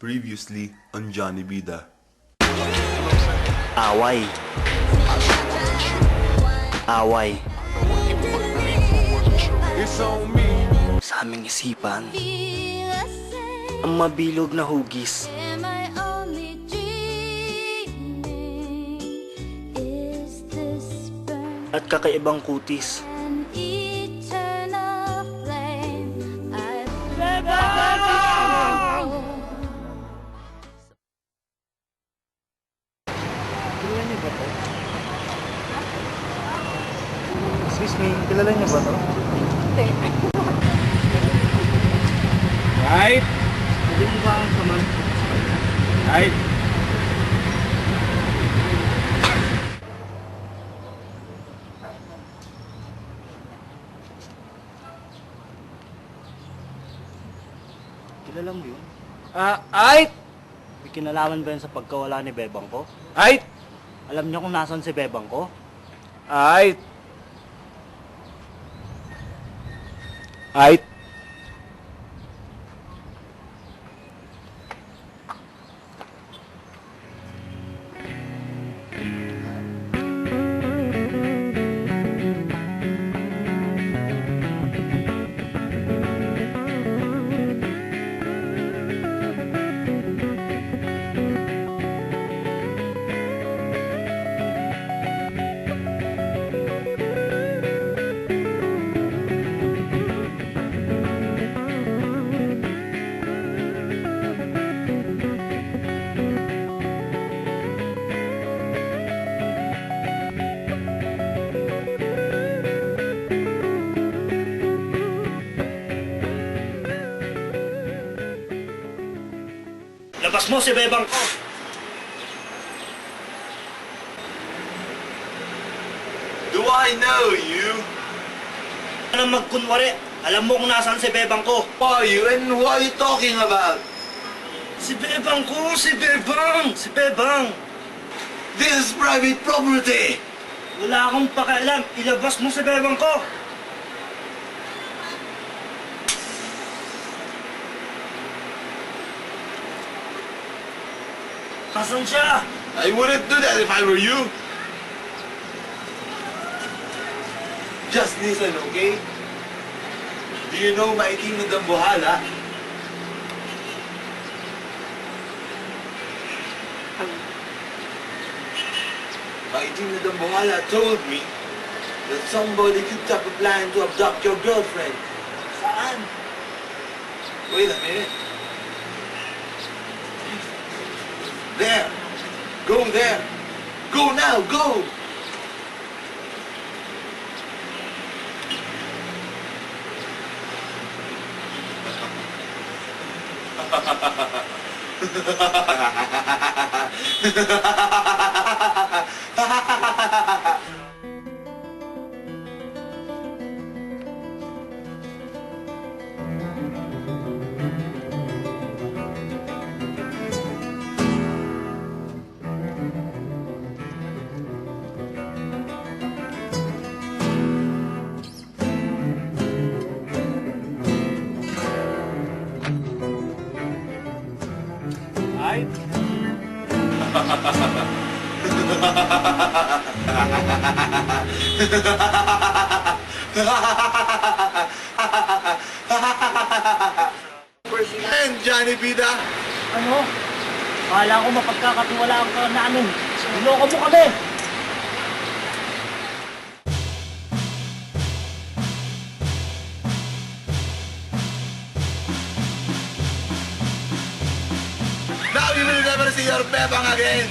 Previously on Johnny Bida. Away. Away. Sa aming isipan, ang mabilog na hugis. At kakaibang kutis. Kilala niyo ba to? Excuse me, kilala niyo ba to? Hindi. Right? Pwede mo ba ang saman? Right? Kilala mo yun? Ay! May kinalaman ba yun sa pagkawala ni Bebang ko? Ay! Alam niyo kung nasan si Bebang ko? Ay! Ay! Labas mo si Bebang ko! Do I know you? Ano magkunwari? Alam mo kung nasaan si Bebang ko? Who are you and what are you talking about? Si Bebang ko! Si Bebang! Si Bebang! This is private property! Wala akong pakialam. Ilabas mo si Bebang ko! Nasaan siya? I wouldn't do that if I were you. Just listen, okay? Do you know Maiking na Dambuhala? Maiking na Dambuhala told me that somebody cooked up a plan to abduct your girlfriend. Saan? Wait a minute. There. Go there. Go now, go! Ay! And Johnny Bida, Ano? Kala ko mapagkakatiwalaan ka namin. Niloko mo kami! now you will never see your Bebang again.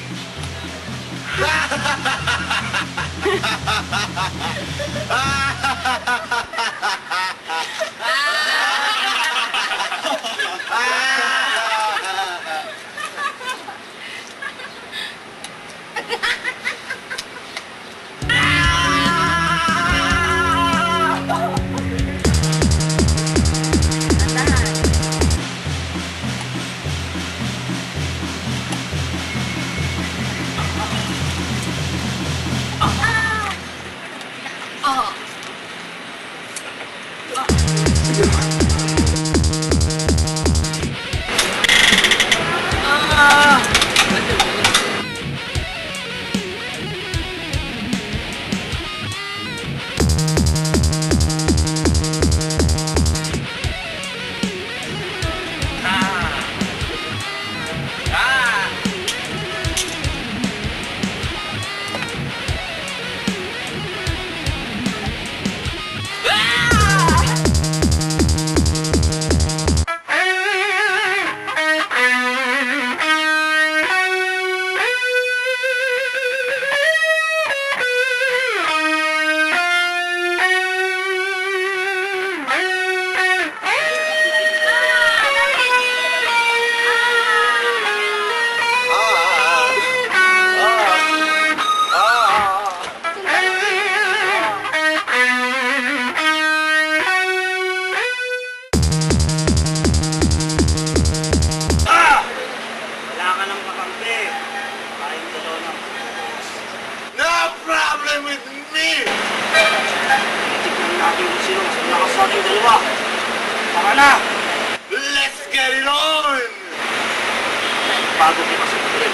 bago ko kasi ulit.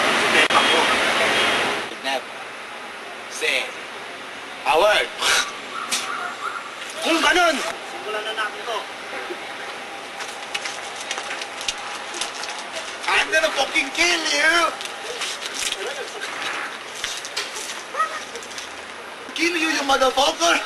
Si Bebang ko. Never say a word. Kung ganun, simulan na natin to. I'm gonna fucking kill you! Kill you, you motherfucker!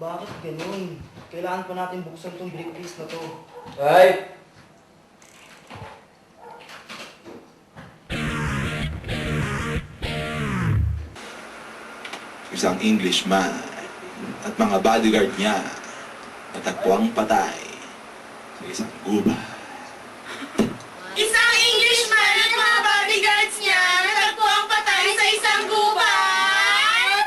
Bakit ganun? Kailangan pa natin buksan tong briefcase na to. Ay! Isang Englishman at mga bodyguard niya natagpuang patay sa isang gubat. Isang Englishman at mga bodyguards niya natagpuang patay sa isang gubat!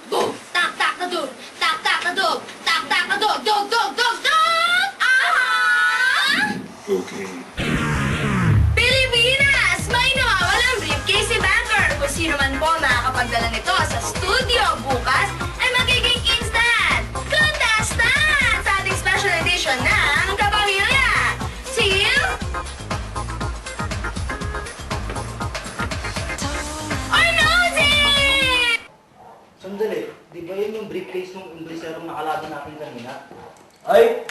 Boom! Tak tak na dog! Tak tak na dog! Tak tak na dog! Dog dog dog dog! Aha! Okay. Pilipinas! May nawawalang briefcase si Banker! Kung sino man po makakapagdala nito sa studio bukas ay magiging instant contestant sa ating special edition ng Kapamilya! Team or no team! Sandali, di ba yun yung briefcase ng Ingleserong nakalaban natin kanina? Ay!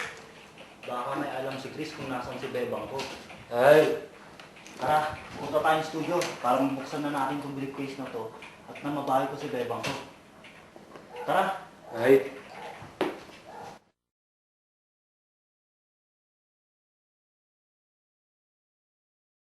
Baka may alam si Chris kung nasan si Bebang ko. Ay! Tara, punta tayong studio para mabuksan na natin tong briefcase na to at na mabahay ko si Bebang ko. Tara! Ay!